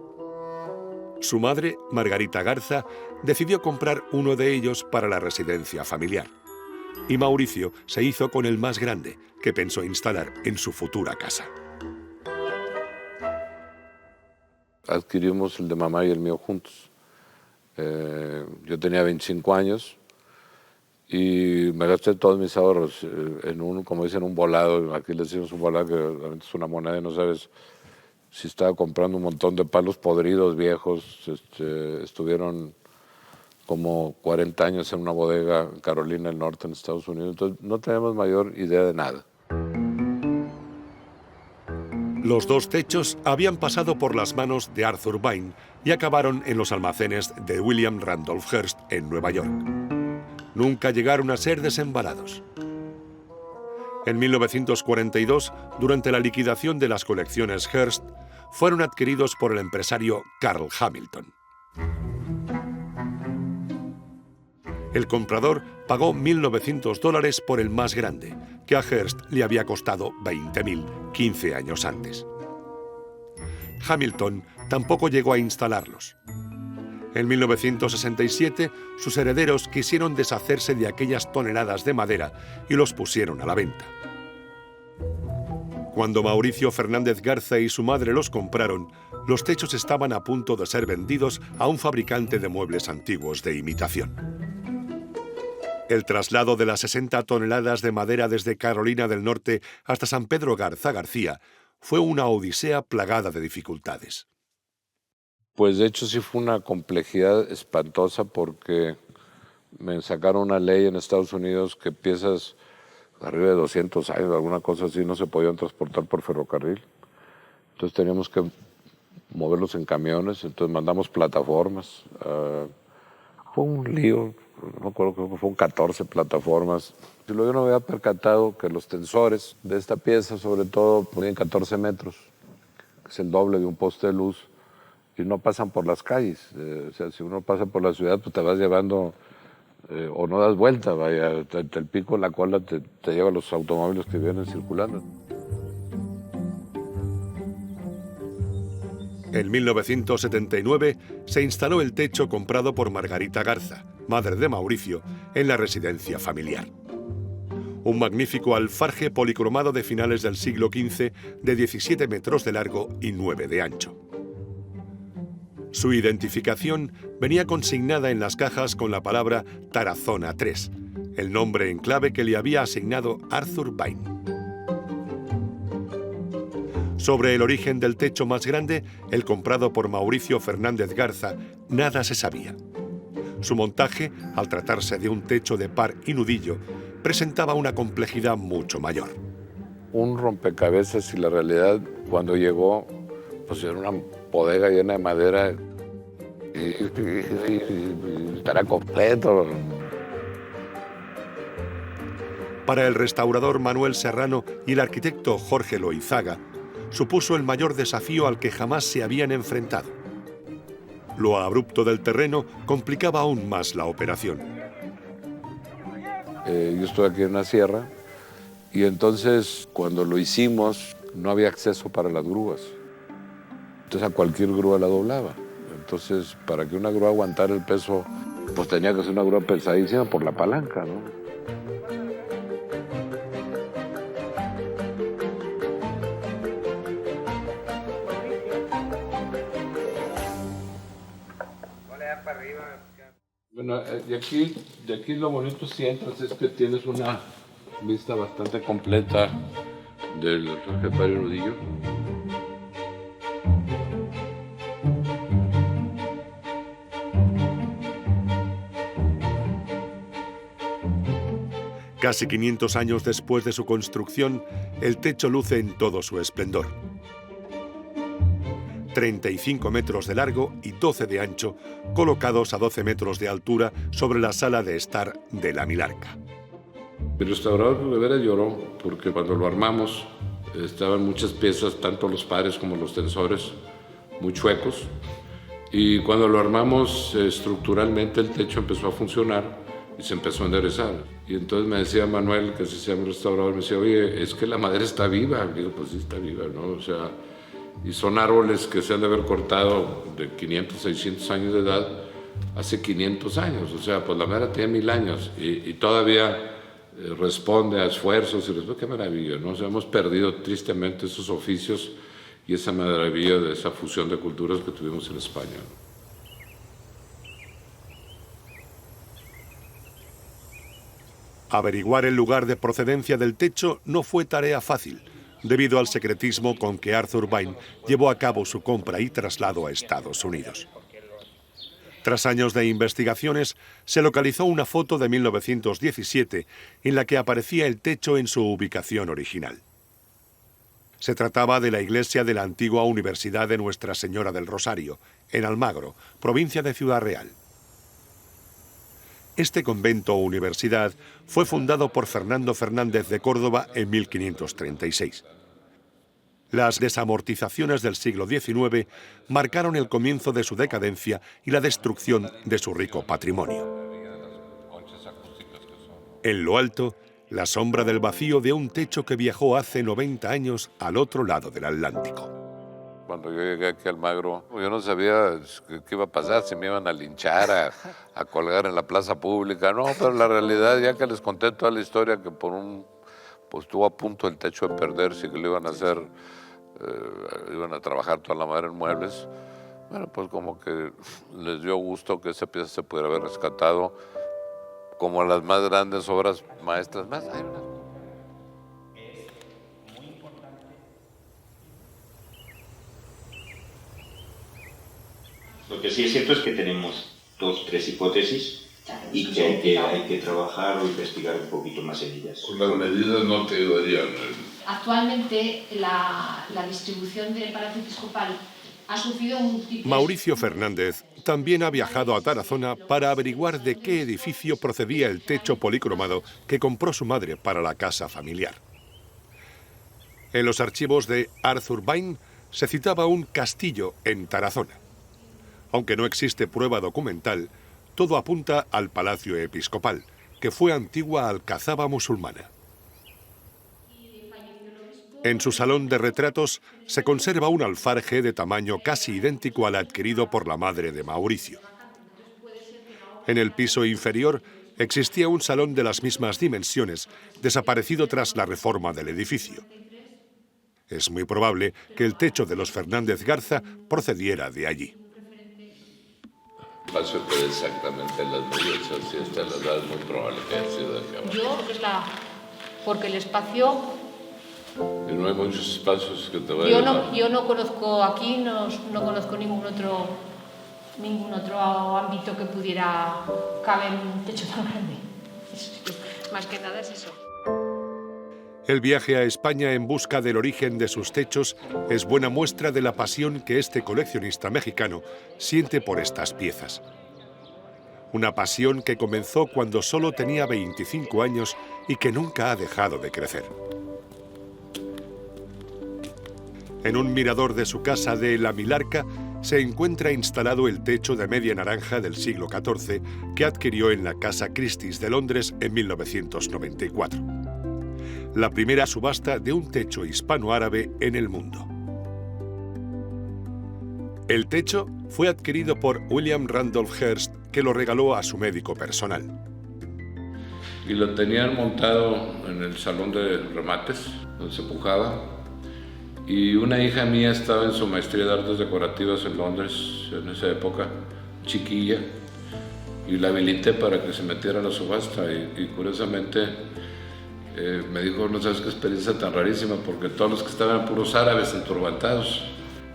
Su madre, Margarita Garza, decidió comprar uno de ellos para la residencia familiar. Y Mauricio se hizo con el más grande, que pensó instalar en su futura casa. Adquirimos el de mamá y el mío juntos. Yo tenía 25 años y me gasté todos mis ahorros en un, como dicen, un volado. Aquí le decimos un volado, que realmente es una moneda y no sabes si estaba comprando un montón de palos podridos, viejos. Estuvieron como 40 años en una bodega en Carolina del Norte, en Estados Unidos. Entonces no tenemos mayor idea de nada. Los 2 techos habían pasado por las manos de Arthur Vine y acabaron en los almacenes de William Randolph Hearst en Nueva York. Nunca llegaron a ser desembalados. En 1942, durante la liquidación de las colecciones Hearst, fueron adquiridos por el empresario Carl Hamilton. El comprador pagó $1.900 por el más grande, que a Hearst le había costado 20.000 15 años antes. Hamilton tampoco llegó a instalarlos. En 1967, sus herederos quisieron deshacerse de aquellas toneladas de madera y los pusieron a la venta. Cuando Mauricio Fernández Garza y su madre los compraron, los techos estaban a punto de ser vendidos a un fabricante de muebles antiguos de imitación. El traslado de las 60 toneladas de madera desde Carolina del Norte hasta San Pedro Garza García fue una odisea plagada de dificultades. Pues de hecho sí fue una complejidad espantosa porque me sacaron una ley en Estados Unidos que piezas arriba de 200 años, alguna cosa así, no se podían transportar por ferrocarril. Entonces teníamos que moverlos en camiones, entonces mandamos plataformas. Fue un lío, no me acuerdo, creo que fueron 14 plataformas. Y luego yo no había percatado que los tensores de esta pieza, sobre todo, ponían 14 metros, que es el doble de un poste de luz, y no pasan por las calles. O sea, si uno pasa por la ciudad, pues te vas llevando, o no das vuelta, vaya, el pico en la cola te lleva los automóviles que vienen circulando. En 1979 se instaló el techo comprado por Margarita Garza, madre de Mauricio, en la residencia familiar. Un magnífico alfarje policromado de finales del siglo XV de 17 metros de largo y 9 de ancho. Su identificación venía consignada en las cajas con la palabra Tarazona 3, el nombre en clave que le había asignado Arthur Vine. Sobre el origen del techo más grande, el comprado por Mauricio Fernández Garza, nada se sabía. Su montaje, al tratarse de un techo de par y nudillo, presentaba una complejidad mucho mayor. Un rompecabezas y la realidad, cuando llegó, pues era una bodega llena de madera y estará completo. Para el restaurador Manuel Serrano y el arquitecto Jorge Loizaga, supuso el mayor desafío al que jamás se habían enfrentado. Lo abrupto del terreno complicaba aún más la operación. Yo estoy aquí en una sierra y entonces cuando lo hicimos no había acceso para las grúas. Entonces a cualquier grúa la doblaba. Entonces para que una grúa aguantara el peso, pues tenía que ser una grúa pesadísima por la palanca, ¿no? Bueno, de aquí lo bonito si entras es que tienes una vista bastante completa del refectorio nudillo. Casi 500 años después de su construcción, el techo luce en todo su esplendor. 35 metros de largo y 12 de ancho, colocados a 12 metros de altura sobre la sala de estar de la Milarca. El restaurador de veras lloró porque cuando lo armamos estaban muchas piezas, tanto los pares como los tensores, muy chuecos. Y cuando lo armamos estructuralmente el techo empezó a funcionar y se empezó a enderezar. Y entonces me decía Manuel, que se llama el restaurador, me decía, oye, es que la madera está viva. Y digo, pues sí está viva, ¿no? O sea, y son árboles que se han de haber cortado de 500, 600 años de edad hace 500 años. O sea, pues la madera tiene 1000 años y todavía responde a esfuerzos y responde, qué maravilla, ¿no? O sea, hemos perdido tristemente esos oficios y esa maravilla de esa fusión de culturas que tuvimos en España. Averiguar el lugar de procedencia del techo no fue tarea fácil, debido al secretismo con que Arthur Vine llevó a cabo su compra y traslado a Estados Unidos. Tras años de investigaciones, se localizó una foto de 1917 en la que aparecía el techo en su ubicación original. Se trataba de la iglesia de la antigua Universidad de Nuestra Señora del Rosario, en Almagro, provincia de Ciudad Real. Este convento o universidad fue fundado por Fernando Fernández de Córdoba en 1536. Las desamortizaciones del siglo XIX marcaron el comienzo de su decadencia y la destrucción de su rico patrimonio. En lo alto, la sombra del vacío de un techo que viajó hace 90 años al otro lado del Atlántico. Cuando yo llegué aquí a Almagro, yo no sabía qué iba a pasar, si me iban a linchar, a colgar en la plaza pública. No, pero la realidad, ya que les conté toda la historia, que pues estuvo a punto el techo de perderse y que lo iban a hacer, iban a trabajar toda la madre en muebles. Bueno, pues como que les dio gusto que esa pieza se pudiera haber rescatado, como las más grandes obras maestras. Más, hay una... Lo que sí es cierto es que tenemos 2 o 3 hipótesis y que hay que trabajar o investigar un poquito más en ellas. Con las medidas no te ayudarían. Actualmente la distribución del Palacio Episcopal ha sufrido un tipo... Mauricio Fernández también ha viajado a Tarazona para averiguar de qué edificio procedía el techo policromado que compró su madre para la casa familiar. En los archivos de Arthur Vine se citaba un castillo en Tarazona. Aunque no existe prueba documental, todo apunta al Palacio Episcopal, que fue antigua alcazaba musulmana. En su salón de retratos se conserva un alfarje de tamaño casi idéntico al adquirido por la madre de Mauricio. En el piso inferior existía un salón de las mismas dimensiones, desaparecido tras la reforma del edificio. Es muy probable que el techo de los Fernández Garza procediera de allí. Va a ser exactamente las medidas, si esta la edad es muy probable que haya sido de aquí abajo. Yo creo que es porque el espacio... Y no hay muchos espacios que te vayan Yo no conozco aquí, no conozco ningún otro ámbito que pudiera caber un techo tan grande. Más que nada es eso. El viaje a España en busca del origen de sus techos es buena muestra de la pasión que este coleccionista mexicano siente por estas piezas. Una pasión que comenzó cuando solo tenía 25 años y que nunca ha dejado de crecer. En un mirador de su casa de La Milarca se encuentra instalado el techo de media naranja del siglo XIV que adquirió en la Casa Christie's de Londres en 1994. La primera subasta de un techo hispano-árabe en el mundo. El techo fue adquirido por William Randolph Hearst, que lo regaló a su médico personal. Y lo tenían montado en el salón de remates, donde se pujaba. Y una hija mía estaba en su maestría de artes decorativas en Londres en esa época, chiquilla, y la habilité para que se metiera a la subasta. Y curiosamente me dijo, no sabes qué experiencia tan rarísima, porque todos los que estaban puros árabes enturbantados.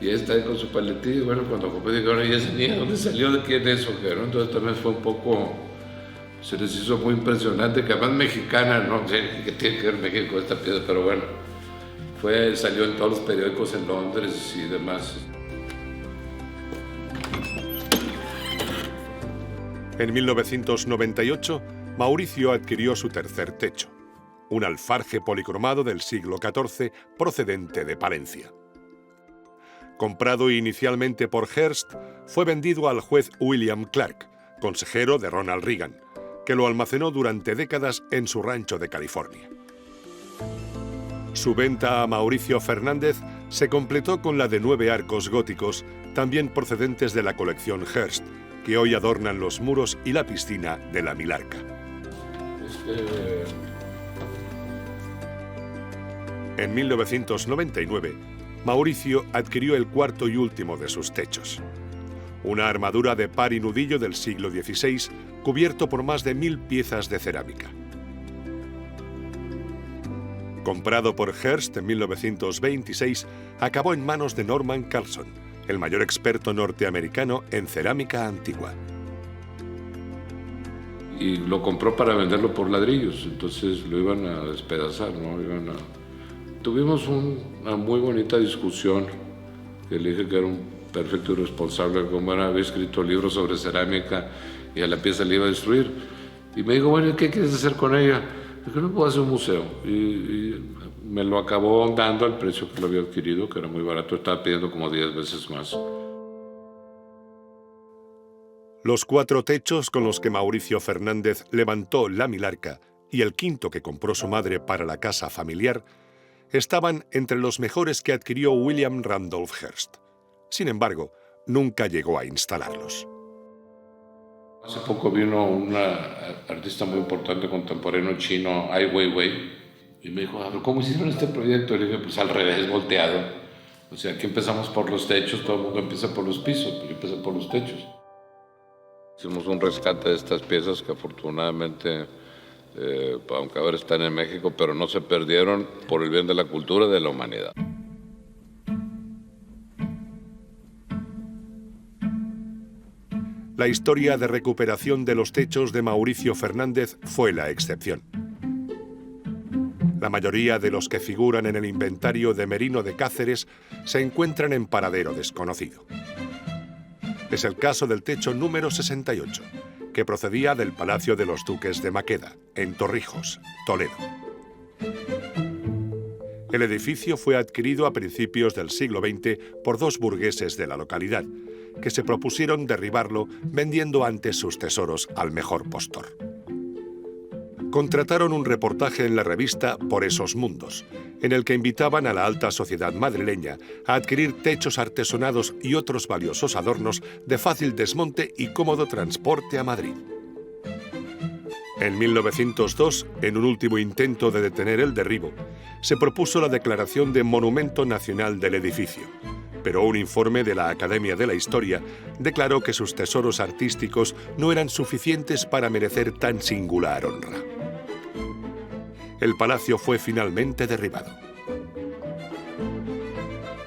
Y ella está ahí con su paletillo, y bueno, cuando compré, dije, bueno, ¿y esa niña dónde salió? ¿De quién es? ¿No? Entonces también fue un poco, se les hizo muy impresionante, que además mexicana, no sé qué tiene que ver México con esta pieza, pero bueno, salió en todos los periódicos en Londres y demás. En 1998, Mauricio adquirió su tercer techo, un alfarje policromado del siglo XIV procedente de Palencia. Comprado inicialmente por Hearst, fue vendido al juez William Clark, consejero de Ronald Reagan, que lo almacenó durante décadas en su rancho de California. Su venta a Mauricio Fernández se completó con la de 9 arcos góticos, también procedentes de la colección Hearst, que hoy adornan los muros y la piscina de La Milarca. En 1999, Mauricio adquirió el cuarto y último de sus techos. Una armadura de par y nudillo del siglo XVI, cubierto por más de 1000 piezas de cerámica. Comprado por Hearst en 1926, acabó en manos de Norman Carlson, el mayor experto norteamericano en cerámica antigua. Y lo compró para venderlo por ladrillos, entonces lo iban a despedazar, ¿no? Tuvimos una muy bonita discusión, que le dije que era un perfecto irresponsable, como había escrito libros sobre cerámica y a la pieza le iba a destruir. Y me dijo, bueno, ¿qué quieres hacer con ella? Dije, no puedo hacer un museo. Y me lo acabó dando al precio que lo había adquirido, que era muy barato, estaba pidiendo como 10 veces más. Los 4 techos con los que Mauricio Fernández levantó La Milarca y el quinto que compró su madre para la casa familiar estaban entre los mejores que adquirió William Randolph Hearst. Sin embargo, nunca llegó a instalarlos. Hace poco vino un artista muy importante contemporáneo chino, Ai Weiwei, y me dijo, ¿cómo hicieron este proyecto? Y le dije, pues al revés, volteado. O sea, aquí empezamos por los techos, todo el mundo empieza por los pisos, pero yo empecé por los techos. Hicimos un rescate de estas piezas que afortunadamente, aunque ahora están en México, pero no se perdieron por el bien de la cultura y de la humanidad. La historia de recuperación de los techos de Mauricio Fernández fue la excepción. La mayoría de los que figuran en el inventario de Merino de Cáceres se encuentran en paradero desconocido. Es el caso del techo número 68, que procedía del Palacio de los Duques de Maqueda, en Torrijos, Toledo. El edificio fue adquirido a principios del siglo XX por dos burgueses de la localidad, que se propusieron derribarlo vendiendo antes sus tesoros al mejor postor. Contrataron un reportaje en la revista Por esos mundos, en el que invitaban a la alta sociedad madrileña a adquirir techos artesonados y otros valiosos adornos de fácil desmonte y cómodo transporte a Madrid. En 1902, en un último intento de detener el derribo, se propuso la declaración de Monumento Nacional del edificio, pero un informe de la Academia de la Historia declaró que sus tesoros artísticos no eran suficientes para merecer tan singular honra. El palacio fue finalmente derribado.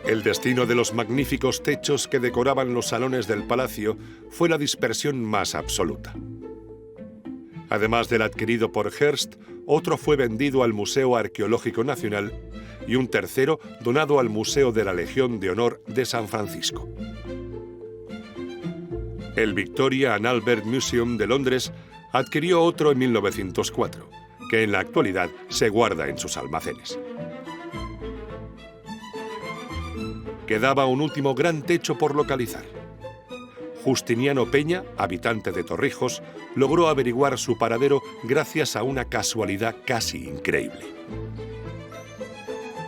El destino de los magníficos techos que decoraban los salones del palacio fue la dispersión más absoluta. Además del adquirido por Hearst, otro fue vendido al Museo Arqueológico Nacional y un tercero donado al Museo de la Legión de Honor de San Francisco. El Victoria and Albert Museum de Londres adquirió otro en 1904, que en la actualidad se guarda en sus almacenes. Quedaba un último gran techo por localizar. Justiniano Peña, habitante de Torrijos, logró averiguar su paradero gracias a una casualidad casi increíble.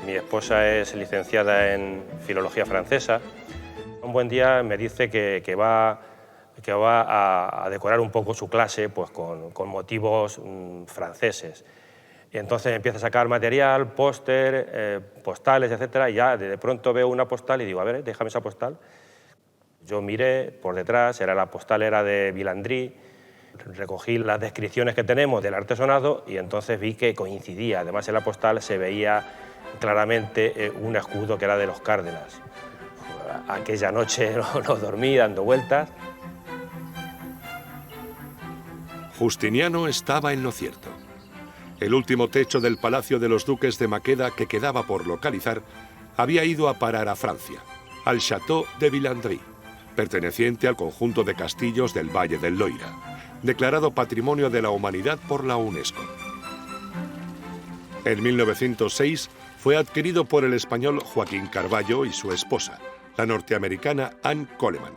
Mi esposa es licenciada en Filología Francesa. Un buen día me dice que va a decorar un poco su clase pues, con motivos franceses. Y entonces empieza a sacar material, póster, postales, etc. Y ya de pronto veo una postal y digo, a ver, déjame esa postal. Yo miré por detrás, la postal era de Villandry, recogí las descripciones que tenemos del artesonado y entonces vi que coincidía. Además, en la postal se veía claramente un escudo que era de los Cárdenas. Aquella noche no dormí dando vueltas. Justiniano estaba en lo cierto. El último techo del Palacio de los Duques de Maqueda que quedaba por localizar había ido a parar a Francia, al Château de Villandry, perteneciente al conjunto de castillos del Valle del Loira, declarado Patrimonio de la Humanidad por la UNESCO. En 1906 fue adquirido por el español Joaquín Carballo y su esposa, la norteamericana Anne Coleman,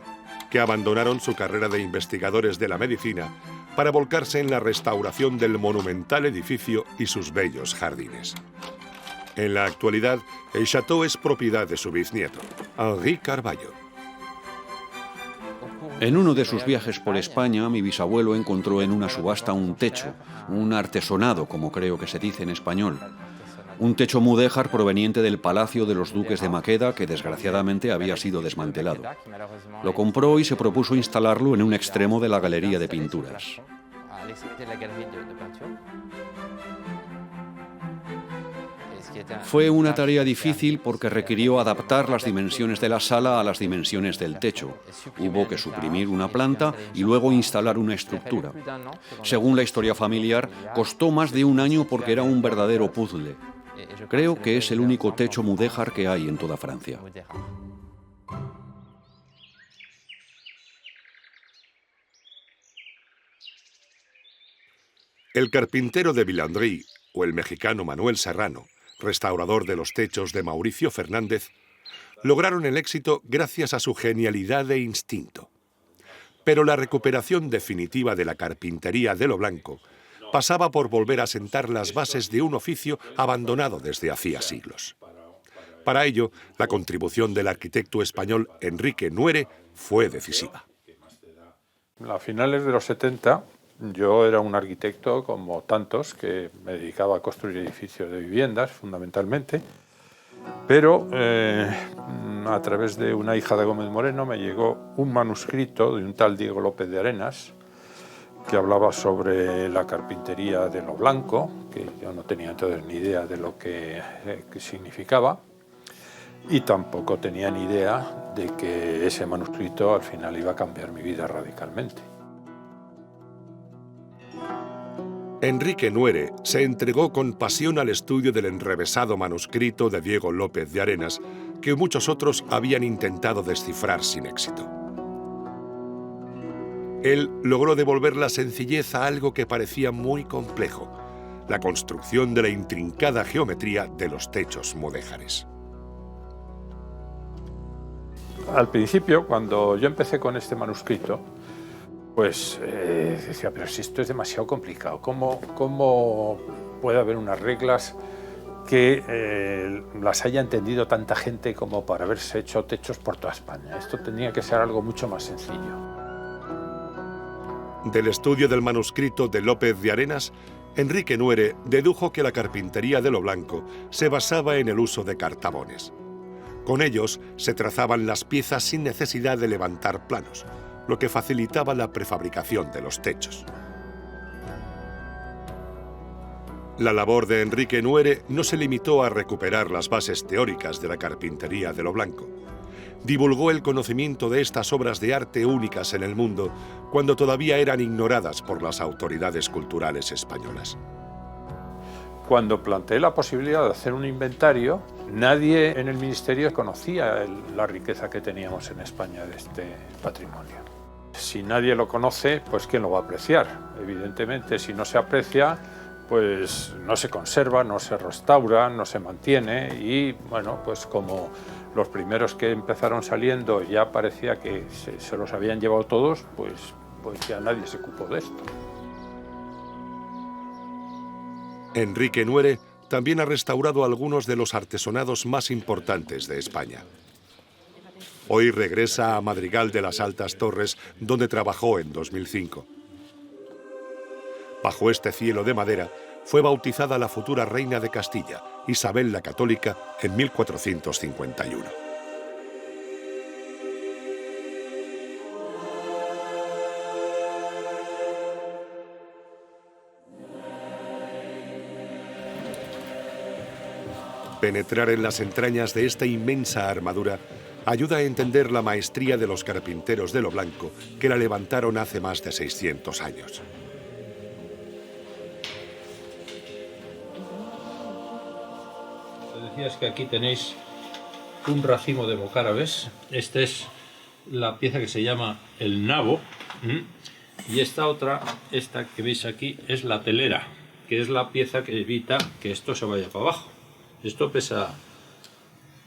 que abandonaron su carrera de investigadores de la medicina para volcarse en la restauración del monumental edificio y sus bellos jardines. En la actualidad, el château es propiedad de su bisnieto, Henri Carballo. En uno de sus viajes por España, mi bisabuelo encontró en una subasta un techo, un artesonado, como creo que se dice en español. Un techo mudéjar proveniente del Palacio de los Duques de Maqueda, que desgraciadamente había sido desmantelado. Lo compró y se propuso instalarlo en un extremo de la galería de pinturas. Fue una tarea difícil porque requirió adaptar las dimensiones de la sala a las dimensiones del techo. Hubo que suprimir una planta y luego instalar una estructura. Según la historia familiar, costó más de un año porque era un verdadero puzzle. Creo que es el único techo mudéjar que hay en toda Francia. El carpintero de Villandry, o el mexicano Manuel Serrano, restaurador de los techos de Mauricio Fernández, lograron el éxito gracias a su genialidad e instinto. Pero la recuperación definitiva de la carpintería de lo blanco pasaba por volver a sentar las bases de un oficio abandonado desde hacía siglos. Para ello, la contribución del arquitecto español Enrique Nuere fue decisiva. A finales de los 70, yo era un arquitecto como tantos que me dedicaba a construir edificios de viviendas, fundamentalmente, pero a través de una hija de Gómez Moreno me llegó un manuscrito de un tal Diego López de Arenas que hablaba sobre la carpintería de lo blanco, que yo no tenía entonces ni idea de lo que significaba, y tampoco tenía ni idea de que ese manuscrito al final iba a cambiar mi vida radicalmente. Enrique Nuere se entregó con pasión al estudio del enrevesado manuscrito de Diego López de Arenas, que muchos otros habían intentado descifrar sin éxito. Él logró devolver la sencillez a algo que parecía muy complejo, la construcción de la intrincada geometría de los techos mudéjares. Al principio, cuando yo empecé con este manuscrito, pues decía, pero si esto es demasiado complicado, ¿cómo puede haber unas reglas que las haya entendido tanta gente como para haberse hecho techos por toda España? Esto tenía que ser algo mucho más sencillo. Del estudio del manuscrito de López de Arenas, Enrique Nuere dedujo que la carpintería de lo blanco se basaba en el uso de cartabones. Con ellos se trazaban las piezas sin necesidad de levantar planos, lo que facilitaba la prefabricación de los techos. La labor de Enrique Nuere no se limitó a recuperar las bases teóricas de la carpintería de lo blanco. Divulgó el conocimiento de estas obras de arte únicas en el mundo cuando todavía eran ignoradas por las autoridades culturales españolas. Cuando planteé la posibilidad de hacer un inventario, nadie en el ministerio conocía la riqueza que teníamos en España de este patrimonio. Si nadie lo conoce, pues ¿quién lo va a apreciar? Evidentemente, si no se aprecia, pues no se conserva, no se restaura, no se mantiene y, bueno, pues como los primeros que empezaron saliendo ya parecía que se los habían llevado todos, pues ya nadie se ocupó de esto. Enrique Nuere también ha restaurado algunos de los artesonados más importantes de España. Hoy regresa a Madrigal de las Altas Torres, donde trabajó en 2005. Bajo este cielo de madera fue bautizada la futura reina de Castilla, Isabel la Católica, en 1451. Penetrar en las entrañas de esta inmensa armadura ayuda a entender la maestría de los carpinteros de lo blanco que la levantaron hace más de 600 años. Decías que aquí tenéis un racimo de mocárabes. Esta es la pieza que se llama el nabo. Y esta otra, esta que veis aquí, es la telera, que es la pieza que evita que esto se vaya para abajo. Esto pesa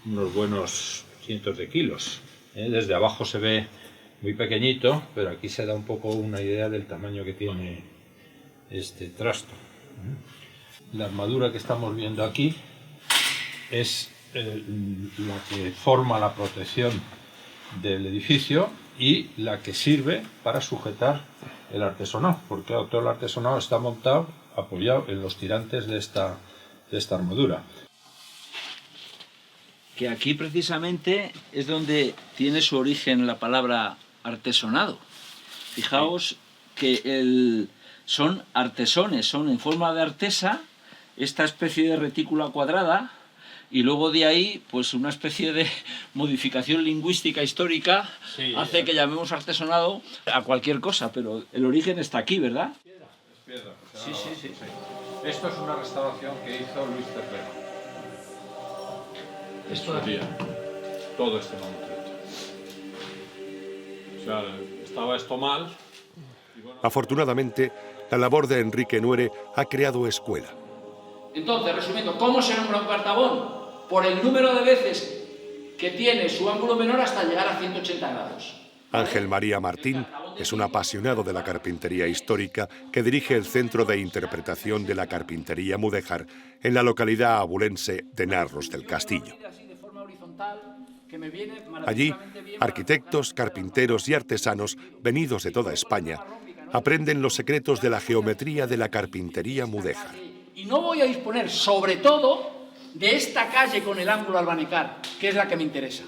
unos buenos cientos de kilos. Desde abajo se ve muy pequeñito, pero aquí se da un poco una idea del tamaño que tiene este trasto. La armadura que estamos viendo aquí es la que forma la protección del edificio y la que sirve para sujetar el artesonado, porque todo el artesonado está montado, apoyado en los tirantes de esta armadura. Que aquí precisamente es donde tiene su origen la palabra artesonado. Fijaos que son artesones, son en forma de artesa, esta especie de retícula cuadrada, y luego de ahí, pues una especie de modificación lingüística histórica hace que llamemos artesonado a cualquier cosa, pero el origen está aquí, ¿verdad? Es piedra. Sí. Esto es una restauración que hizo Luis Cervera. Esto de aquí, todo este mamotreto. O sea, estaba esto mal. Afortunadamente, la labor de Enrique Nuere ha creado escuela. Entonces, resumiendo, ¿cómo se nombra un cartabón? Por el número de veces que tiene su ángulo menor hasta llegar a 180 grados. Ángel María Martín Es un apasionado de la carpintería histórica que dirige el Centro de Interpretación de la Carpintería Mudéjar en la localidad abulense de Narros del Castillo. Allí, arquitectos, carpinteros y artesanos venidos de toda España aprenden los secretos de la geometría de la carpintería mudéjar. Y no voy a disponer, sobre todo, de esta calle con el ángulo albanecar, que es la que me interesa.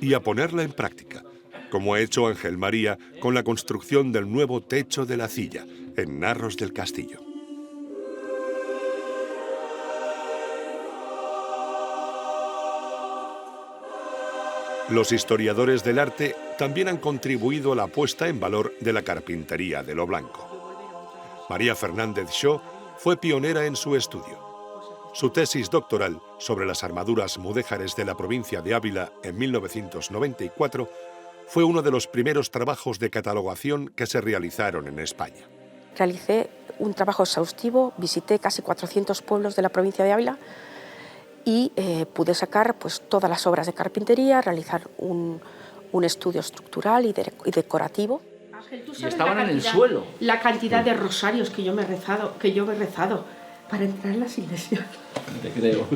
Y a ponerla en práctica, como ha hecho Ángel María con la construcción del nuevo techo de la Cilla, en Narros del Castillo. Los historiadores del arte también han contribuido a la puesta en valor de la carpintería de lo blanco. María Fernández Shaw fue pionera en su estudio. Su tesis doctoral sobre las armaduras mudéjares de la provincia de Ávila en 1994 fue uno de los primeros trabajos de catalogación que se realizaron en España. Realicé un trabajo exhaustivo, visité casi 400 pueblos de la provincia de Ávila y pude sacar pues, todas las obras de carpintería, realizar un estudio estructural y decorativo. Ángel, ¿tú Y sabes estaban en el suelo. La cantidad de rosarios que yo he rezado para entrar en las iglesias. Te creo.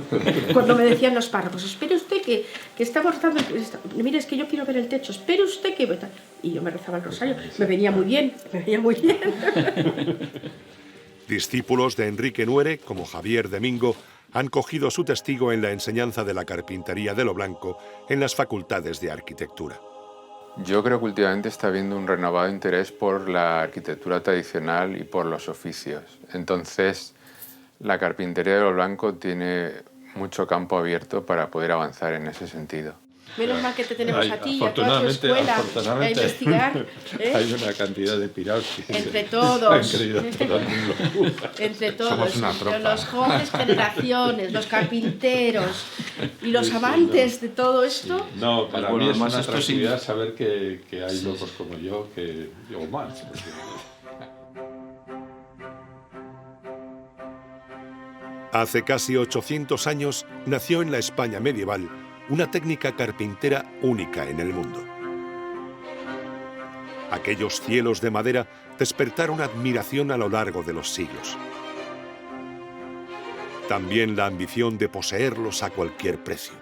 Cuando me decían los párrafos, espere usted que estamos rezando, mire, es que yo quiero ver el techo, espere usted que... Y yo me rezaba el rosario, me venía muy bien, Discípulos de Enrique Nuere, como Javier Domingo, han cogido su testigo en la enseñanza de la carpintería de lo blanco en las facultades de arquitectura. Yo creo que últimamente está habiendo un renovado interés por la arquitectura tradicional y por los oficios. Entonces, la carpintería de lo blanco tiene mucho campo abierto para poder avanzar en ese sentido. Menos mal que te tenemos a ti y a toda tu escuela a investigar. Hay una cantidad de pirados que entre todos, han querido entre todos, los jóvenes generaciones, los carpinteros y los amantes de todo esto. No, para mí es una tranquilidad saber que hay locos como yo, o más. Hace casi 800 años nació en la España medieval una técnica carpintera única en el mundo. Aquellos cielos de madera despertaron admiración a lo largo de los siglos. También la ambición de poseerlos a cualquier precio.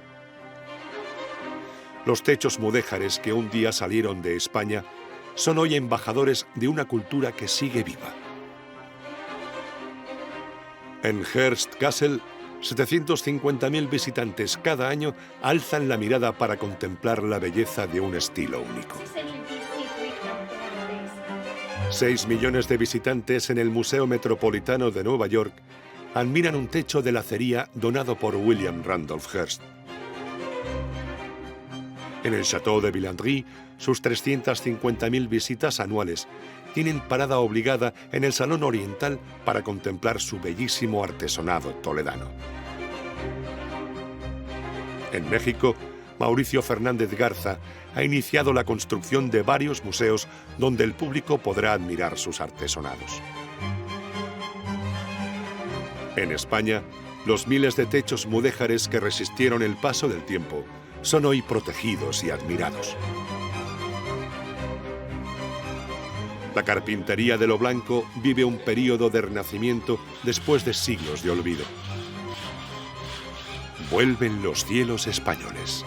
Los techos mudéjares que un día salieron de España son hoy embajadores de una cultura que sigue viva. En Hearst Castle, 750.000 visitantes cada año alzan la mirada para contemplar la belleza de un estilo único. 6 millones de visitantes en el Museo Metropolitano de Nueva York admiran un techo de lacería donado por William Randolph Hearst. En el Château de Villandry, sus 350.000 visitas anuales tienen parada obligada en el Salón Oriental para contemplar su bellísimo artesonado toledano. En México, Mauricio Fernández Garza ha iniciado la construcción de varios museos donde el público podrá admirar sus artesonados. En España, los miles de techos mudéjares que resistieron el paso del tiempo son hoy protegidos y admirados. La carpintería de lo blanco vive un período de renacimiento después de siglos de olvido. Vuelven los cielos españoles.